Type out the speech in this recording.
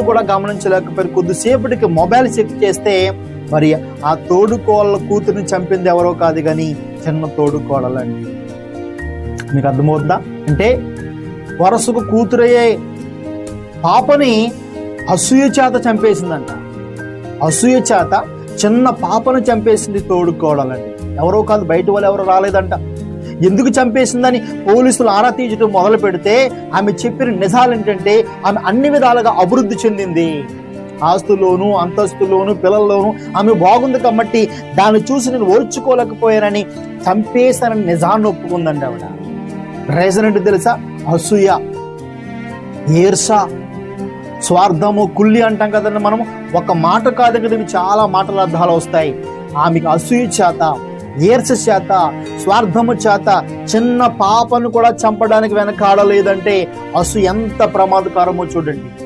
కూడా గమనించలేకపోయారు. కొద్దిసేపటికి mobile check చేస్తే మరి ఆ తోడుకోళ్ళ కూతురిని చంపింది ఎవరో కాదు కానీ చిన్న తోడుకోడలండి. మీకు అర్థమవుతుందా? అంటే వరసకు కూతురయ్యే పాపని అసూయ చేత చంపేసిందంట. అసూయ చేత చిన్న పాపను చంపేసింది తోడుకోడలండి. ఎవరో కాదు, బయట వాళ్ళు ఎవరో రాలేదంట. ఎందుకు చంపేసిందని పోలీసులు ఆరా తీయటం మొదలు పెడితే ఆమె చెప్పిన నిజాలు ఏంటంటే ఆమె అన్ని విధాలుగా అభివృద్ధి చెందింది. ఆస్తుల్లోనూ, అంతస్తులోను, పిల్లల్లోనూ ఆమె బాగుంది కాబట్టి దాన్ని చూసి నేను ఓర్చుకోలేకపోయానని చంపేశానని నిజాన్ని ఒప్పుకుందండి ఆవిడ. రీజన్ ఏంటి తెలుసా? అసూయ, ఈర్ష, స్వార్థము, కుళ్ళి అంటాం కదండి మనము. ఒక మాట కాదు కదండి, చాలా మాటల అర్థాలు వస్తాయి. ఆమెకు అసూయ చేత, ఈర్ష చేత, స్వార్థము చేత చిన్న పాపను కూడా చంపడానికి వెనకాడలేదంటే అసూయ ఎంత ప్రమాదకరమో చూడండి.